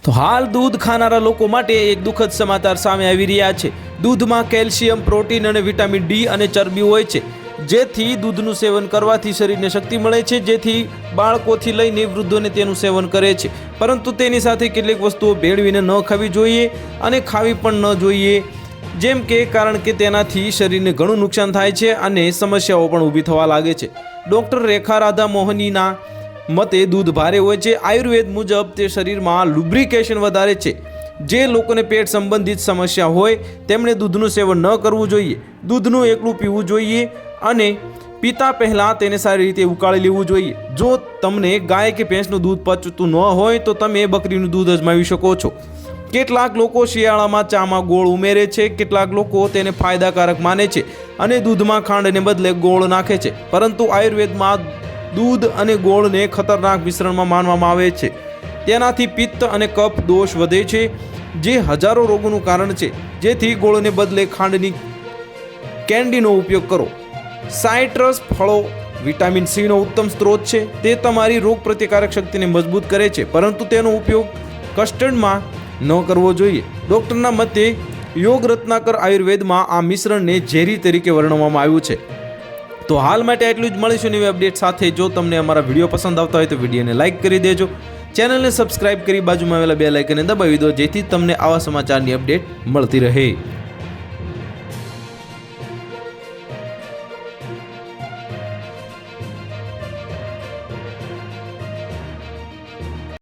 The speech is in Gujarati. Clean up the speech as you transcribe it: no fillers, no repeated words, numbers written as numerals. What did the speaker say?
તો હાલ દૂધ ખાનારા લોકો માટે એક દુઃખદ સમાચાર સામે આવી રહ્યા છે। દૂધમાં કેલ્શિયમ, પ્રોટીન અને વિટામિન ડી અને ચરબી હોય છે, જેથી દૂધનું સેવન કરવાથી શરીરને શક્તિ મળે છે, જેથી બાળકોથી લઈને વૃદ્ધોને તેનું સેવન કરે છે। પરંતુ તેની સાથે કેટલીક વસ્તુઓ ભેળવીને ન ખાવી જોઈએ અને ખાવી પણ ન જોઈએ, જેમ કે કારણ કે તેનાથી શરીરને ઘણું નુકસાન થાય છે અને સમસ્યાઓ પણ ઊભી થવા લાગે છે। ડૉક્ટર રેખા રાધા મોહનીના મતે દૂધ ભારે હોય છે। આયુર્વેદ મુજબ તે શરીરમાં લુબ્રિકેશન વધારે છે। જે લોકોને પેટ સંબંધિત સમસ્યા હોય તેમણે દૂધનું સેવન ન કરવું જોઈએ। દૂધનું એકલું પીવું જોઈએ અને પીતા પહેલાં તેને સારી રીતે ઉકાળી લેવું જોઈએ। જો તમને ગાય કે ભેંસનું દૂધ પચતું ન હોય તો તમે બકરીનું દૂધ અજમાવી શકો છો। કેટલાક લોકો શિયાળામાં ચામાં ગોળ ઉમેરે છે, કેટલાક લોકો તેને ફાયદાકારક માને છે અને દૂધમાં ખાંડને બદલે ગોળ નાખે છે, પરંતુ આયુર્વેદમાં દૂધ અને ગોળને ખતરનાક મિશ્રણમાં માનવામાં આવે છે। તેનાથી પિત્ત અને કફ દોષ વધે છે, જે હજારો રોગોનું કારણ છે। જેથી ગોળને બદલે ખાંડની કેન્ડીનો ઉપયોગ કરો। સાઇટ્રસ ફળો વિટામિન સીનો ઉત્તમ સ્ત્રોત છે। તે તમારી રોગપ્રતિકારક શક્તિને મજબૂત કરે છે, પરંતુ તેનો ઉપયોગ કસ્ટર્ડમાં ન કરવો જોઈએ। ડૉક્ટરના મતે યોગ રત્નાકર આયુર્વેદમાં આ મિશ્રણને ઝેરી તરીકે વર્ણવવામાં આવ્યું છે। તો હાલ માટે એટલું જ, મળીશું નવી અપડેટ સાથે। જો તમને અમારા વિડીયો પસંદ આવતા હોય તો વિડીયોને લાઇક કરી દેજો, ચેનલને સબસ્ક્રાઇબ કરી બાજુમાં આવેલા બેલ આઇકનને દબાવી દો, જેથી તમને આવા સમાચારની અપડેટ મળતી રહે।